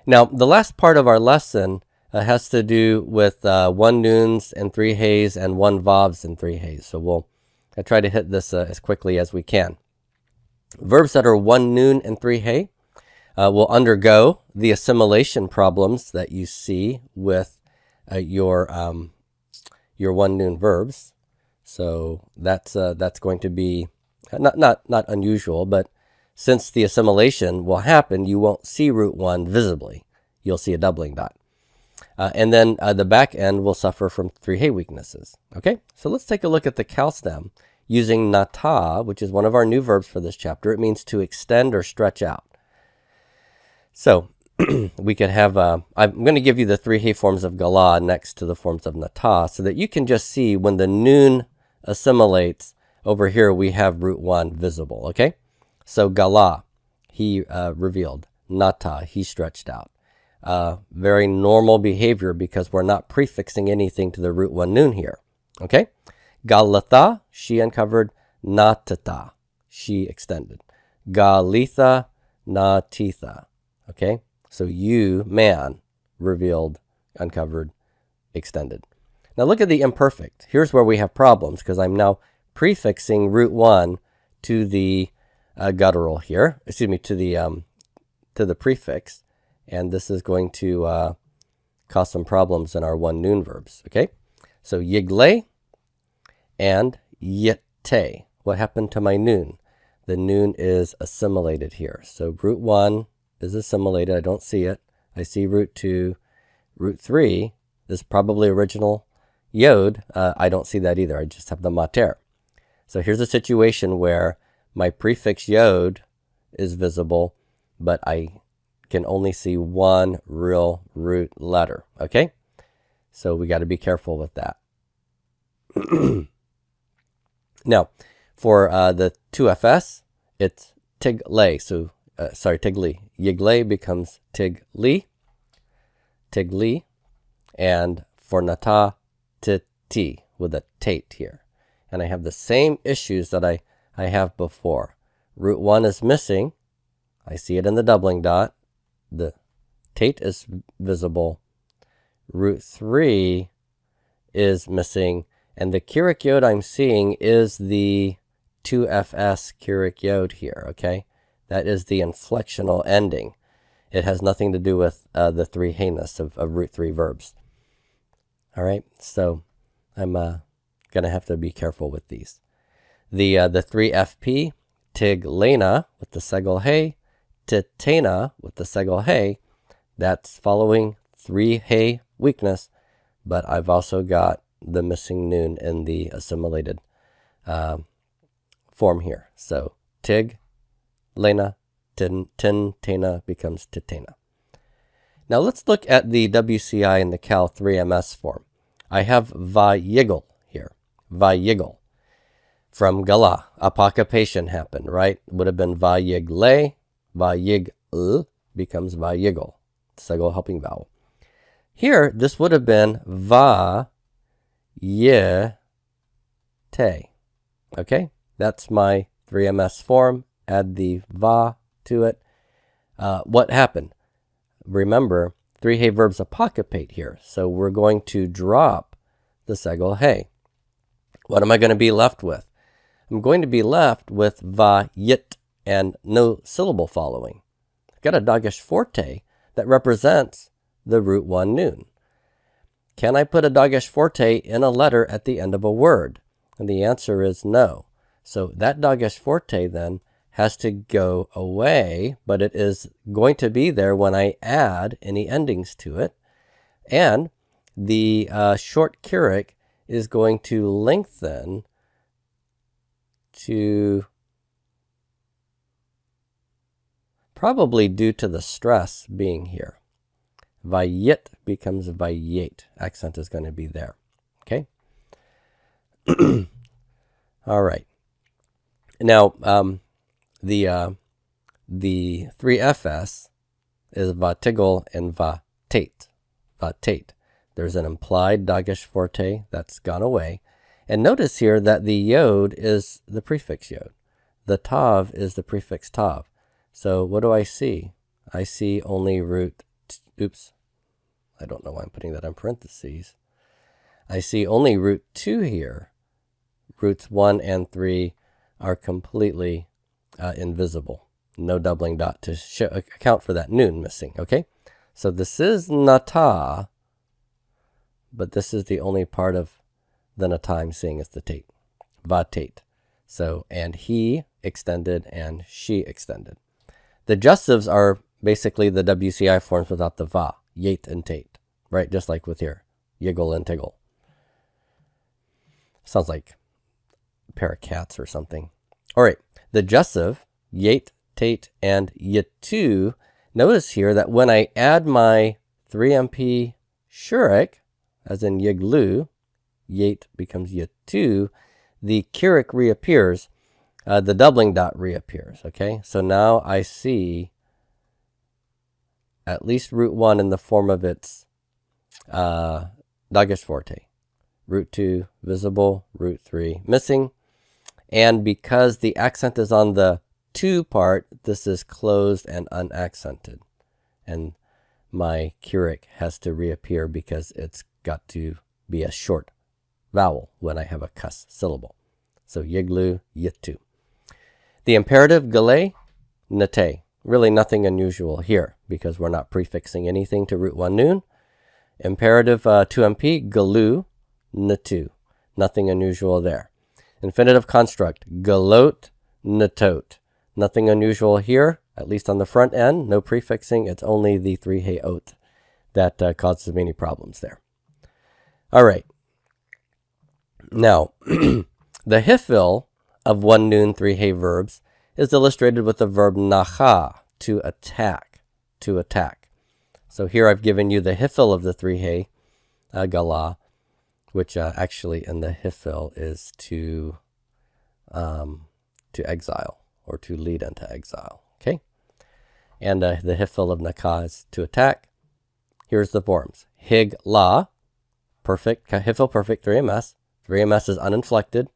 Now, the last part of our lesson has to do with 1 noons and 3 hays and 1 vavs and 3 hays. So we'll try to hit this as quickly as we can. Verbs that are 1 noon and 3 hay will undergo the assimilation problems that you see with your 1 noon verbs. So that's going to be not unusual, but since the assimilation will happen, you won't see root 1 visibly. You'll see a doubling dot. And then the back end will suffer from 3 hay weaknesses. Okay, so let's take a look at the cal stem using nata, which is one of our new verbs for this chapter. It means to extend or stretch out. So we could have, I'm going to give you the 3 hay forms of gala next to the forms of nata so that you can just see when the noon assimilates, over here we have root 1 visible, okay? So gala, he revealed. Nata, he stretched out. Very normal behavior because we're not prefixing anything to the root 1 noon here, okay? Galatha, she uncovered. Natata, she extended. Galitha, natitha, okay? So you, man, revealed, uncovered, extended. Now look at the imperfect. Here's where we have problems because I'm now prefixing root 1 to the guttural here, excuse me, to the prefix, and this is going to cause some problems in our 1 noon verbs, okay? So yigle and yete. What happened to my noon? The noon is assimilated here. So root 1 is assimilated. I don't see it. I see root 2. Root 3 is probably original yod. I don't see that either. I just have the mater. So here's a situation where my prefix yod is visible, but I can only see 1 real root letter, okay? So we got to be careful with that. Now, for the 2FS, it's tigle. So, tigli. Yigle becomes tigli. Tigli. And for nata, titi, with a tate here. And I have the same issues that I have before. Root 1 is missing. I see it in the doubling dot. The tate is visible. Root 3 is missing. And the Keurig yod I'm seeing is the 2FS Keurig yod here, okay? That is the inflectional ending. It has nothing to do with the 3 hayness of root 3 verbs. All right, so I'm going to have to be careful with these. The 3FP, tiglena with the segel hay, titena with the segel hay, that's following 3 hay weakness, but I've also got the missing noon in the assimilated form here. So tig, lena, tin, tena becomes titena. Now let's look at the WCI and the Cal 3MS form. I have vayigel here, vayigel. From gala, apocompation happened, right? Would have been vayigle, vayigl becomes vayigel, segel helping vowel. Here, this would have been va, ye, te. Okay, that's my 3MS form. Add the va to it. What happened? Remember, 3 hay verbs apocompate here, so we're going to drop the segel hay. What am I going to be left with? I'm going to be left with va, yit, and no syllable following. I've got a dagesh forte that represents the root 1 noon. Can I put a dagesh forte in a letter at the end of a word? And the answer is no. So that dagesh forte then has to go away, but it is going to be there when I add any endings to it. And the short Keurig is going to lengthen to, probably due to the stress being here. Vayit becomes vayet. Accent is going to be there. Okay? All right. Now, the 3FS is vatigol and vatate. Vatate. There's an implied dagesh forte that's gone away. And notice here that the yod is the prefix yod. The tav is the prefix tav. So what do I see? I see only root oops, I don't know why I'm putting that in parentheses. I see only root 2 here. Roots 1 and 3 are completely invisible. No doubling dot to account for that noon missing, okay? So this is nata, but this is the only part of the nata I'm seeing is the tate, va tate. So, and he extended and she extended. The justives are basically the WCI forms without the va, yate and tate, right? Just like with here, yiggle and tiggle. Sounds like a pair of cats or something. All right, the justive, yate, tate, and yatu. Notice here that when I add my 3MP shurik, as in yiglu, yate becomes yatu, the kirik reappears, the doubling dot reappears, okay? So now I see at least root 1 in the form of its dagesh forte. Root 2 visible, root 3 missing. And because the accent is on the 2 part, this is closed and unaccented. And my kirik has to reappear because it's got to be a short vowel when I have a kus syllable. So yiglu, yitu. The imperative gale, nate. Really nothing unusual here because we're not prefixing anything to root 1 noon. Imperative 2MP, galu, natu. Nothing unusual there. Infinitive construct, galot, natot. Nothing unusual here, at least on the front end. No prefixing. It's only the 3-hey ot that causes many problems there. All right. Now, the hifil of 1 noon 3-hey verbs is illustrated with the verb nacha, to attack, to attack. So here I've given you the hifil of the 3-hey gala, which actually in the hifil is to exile or to lead into exile. Okay, and the hifil of naka is to attack. Here's the forms: hig la, perfect hifil, perfect 3ms. 3ms is uninflected.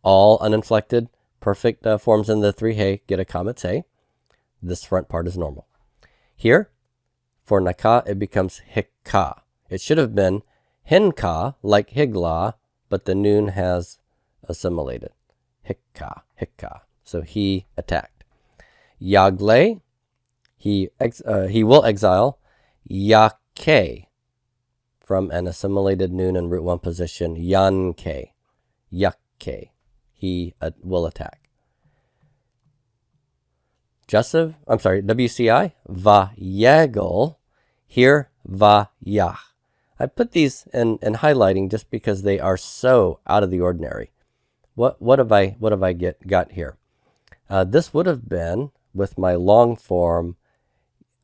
All uninflected perfect forms in the 3-hey get a comet say. This front part is normal. Here, for naka, it becomes hikka. It should have been hinka, like higla, but the noon has assimilated. Hikka, hikka. So he attacked. Yagle, he will exile. Yake, from an assimilated noon in root 1 position. Yanke, yakke, he will attack. Jussive, I'm sorry, WCI, vayagel, here vayach. I put these in highlighting just because they are so out of the ordinary. What have I got here? This would have been with my long form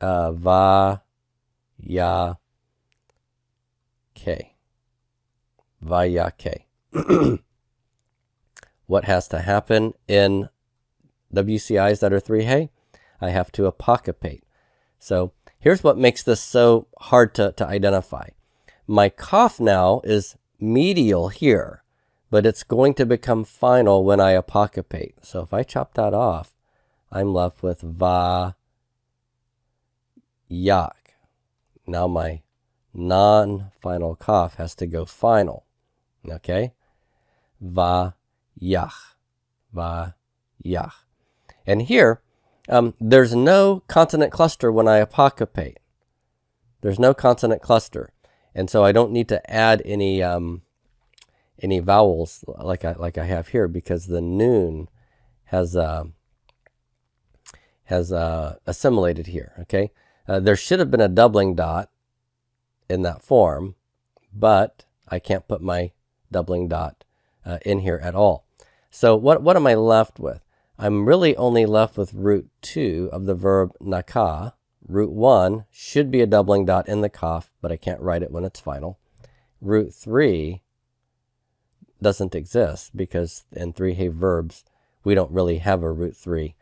va ya k. Vayake. What has to happen in WCIs that are 3-hey? I have to apocopape. So here's what makes this so hard to identify. My cough now is medial here, but it's going to become final when I apocopape. So if I chop that off, I'm left with va yak. Now my non-final cough has to go final. Okay? Va yach. Va yach. And here, there's no consonant cluster when I apocopape. There's no consonant cluster. And so I don't need to add any vowels like I have here because the noon has assimilated here. Okay, there should have been a doubling dot in that form, but I can't put my doubling dot in here at all. So what am I left with? I'm really only left with root 2 of the verb naka. Root 1 should be a doubling dot in the cough, but I can't write it when it's final. Root 3 doesn't exist because in 3-hey verbs, we don't really have a root 3.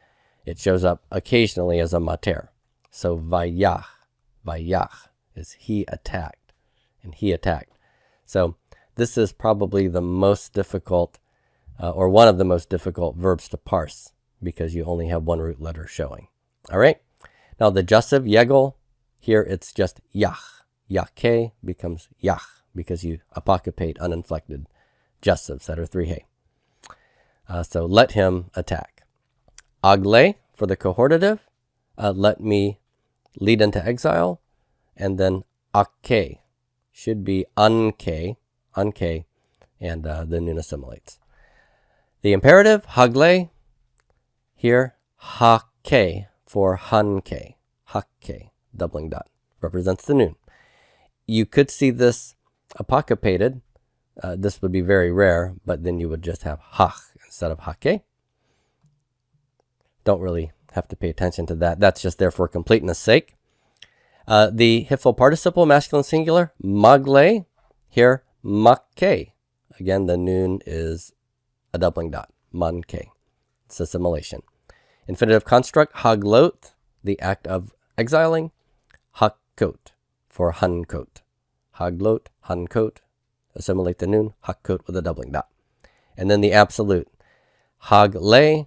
It shows up occasionally as a mater. So vayach is he attacked, and he attacked. So this is probably the most difficult, or one of the most difficult verbs to parse because you only have one root letter showing. All right. Now the jussive yegel, Here it's just yach. Yake becomes yach because you apocopate uninflected jussives that are 3 he. So let him attack. Agle for the cohortative, let me lead into exile, and then ake should be unke, and the noon assimilates. The imperative, hagle, here hake for hanke, hake, doubling dot, represents the noon. You could see this apocopated. This would be very rare, but then you would just have hach instead of hake. Don't really have to pay attention to that. That's just there for completeness sake. The hiphil participle, masculine singular, magle, here make. Again, the noon is a doubling dot, manke. It's assimilation. Infinitive construct, haglot, the act of exiling, hakot for hankot. Haglot, hankot, assimilate the noon, hakot with a doubling dot. And then the absolute, hagle,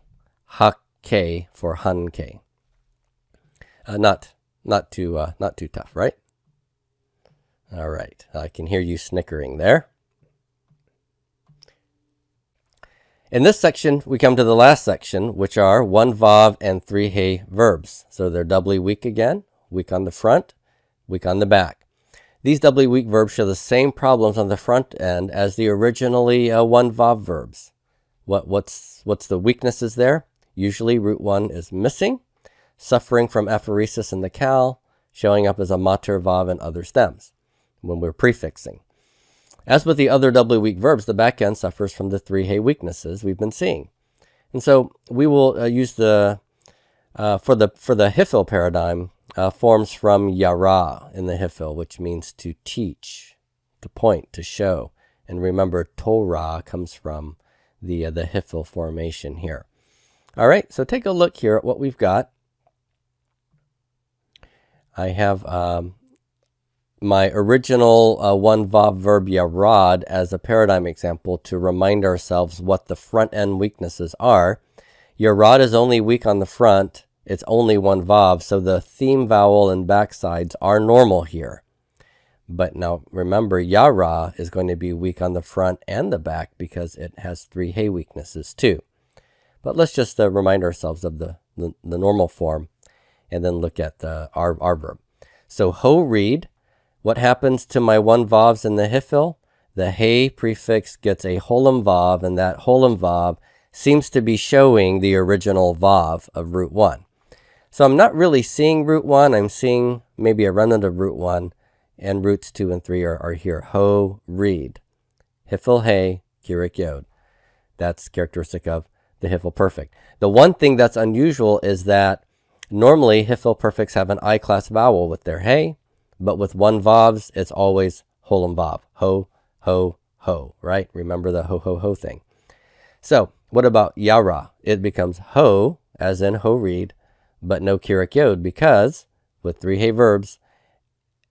hake for hanke. Not too tough, right? All right, I can hear you snickering there. In this section, we come to the last section, which are 1 vav and 3 he verbs. So they're doubly weak again, weak on the front, weak on the back. These doubly weak verbs show the same problems on the front end as the originally 1 vav verbs. What's the weaknesses there? Usually root 1 is missing, suffering from aphoresis in the cal, showing up as a mater vav and other stems when we're prefixing. As with the other doubly weak verbs, the back end suffers from the 3 he weaknesses we've been seeing. And so we will use the, for the hiphil paradigm, forms from yara in the hiphil, which means to teach, to point, to show. And remember, Torah comes from the hiphil formation here. All right, so take a look here at what we've got. I have my original 1 vav verb yarad as a paradigm example to remind ourselves what the front end weaknesses are. Yarad is only weak on the front. It's only 1 vav, so the theme vowel and backsides are normal here. But now remember, yara is going to be weak on the front and the back because it has 3 he weaknesses too. But let's just remind ourselves of the normal form and then look at our verb. So ho read. What happens to my 1 vavs in the hiphil? The he prefix gets a holem vav, and that holem vav seems to be showing the original vav of root 1. So I'm not really seeing root 1. I'm seeing maybe a remnant of root 1, and roots 2 and 3 are here. Ho read. Hiphil he, kirik yod. That's characteristic of the hiphil perfect. The one thing that's unusual is that normally hiphil perfects have an I-class vowel with their he, but with 1 vavs, it's always holem vav. Ho, ho, ho, right? Remember the ho, ho, ho thing. So what about yara? It becomes ho, as in ho read, but no kirik yod, because with 3 he verbs,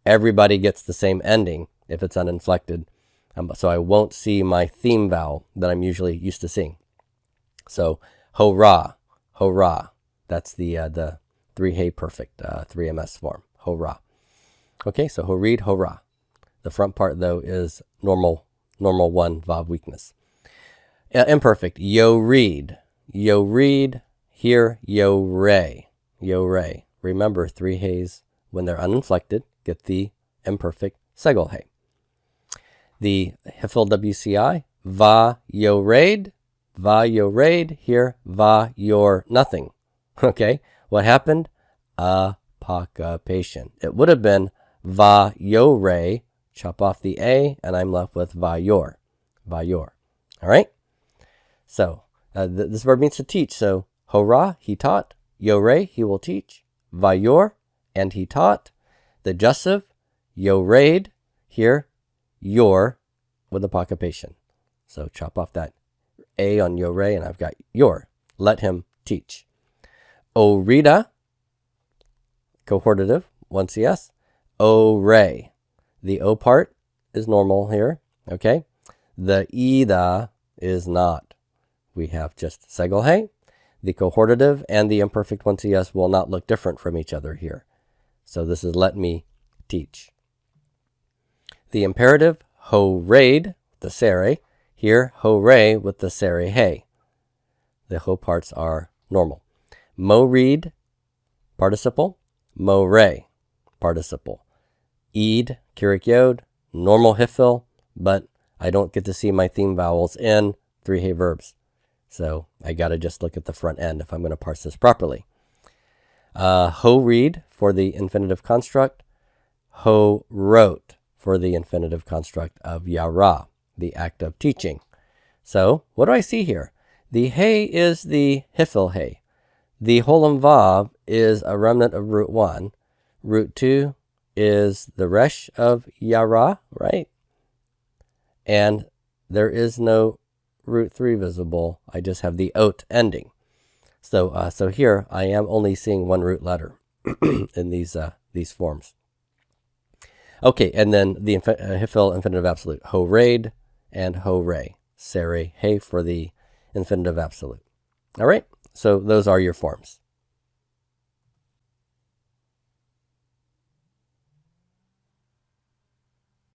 everybody gets the same ending if it's uninflected. So I won't see my theme vowel that I'm usually used to seeing. So ho-ra, ho-ra. That's the 3 he perfect 3ms form. Ho-ra. Okay, so ho-read, ho-ra. The front part, though, is normal 1 vav weakness. Imperfect, yo-read. Yo-read, here, yo-re. Yo-re. Remember, 3 he's, when they're uninflected, get the imperfect segol he. The hiphil WCI, va yo-raid. Va yo-raid, here, va your nothing. Okay, what happened? Apocupation. It would have been va yo-re, chop off the A, and I'm left with va yor. Va yor. All right? So, this verb means to teach. So, ho-ra, he taught. Yo-re, he will teach. Va yor, and he taught. The jussive, yo-raid, here, your, with apocupation. So, chop off that A on yo-re, and I've got your. Let him teach. O-rida, cohortative, 1 CS. O-re. The O part is normal here, okay? The ida is not. We have just segol he. The cohortative and the imperfect 1 CS will not look different from each other here. So this is let me teach. The imperative, ho-raid, the sere. Here, ho-ray with the sere hey. The ho parts are normal. Mo-read, participle. Mo-ray, participle. Eid, Kirik Yod, normal hifil, but I don't get to see my theme vowels in 3-hey verbs. So I got to just look at the front end if I'm going to parse this properly. Ho-read for the infinitive construct. Ho-wrote for the infinitive construct of yara, the act of teaching. So what do I see here? The hey is the hifil hey. The holam vav is a remnant of root 1. Root 2 is the resh of yara, right? And there is no root 3 visible. I just have the ot ending. So here I am only seeing one root letter in these forms. Okay, and then the hifil infinitive absolute, ho-raid and ho-ray. Sere hey for the infinitive absolute. All right, so those are your forms.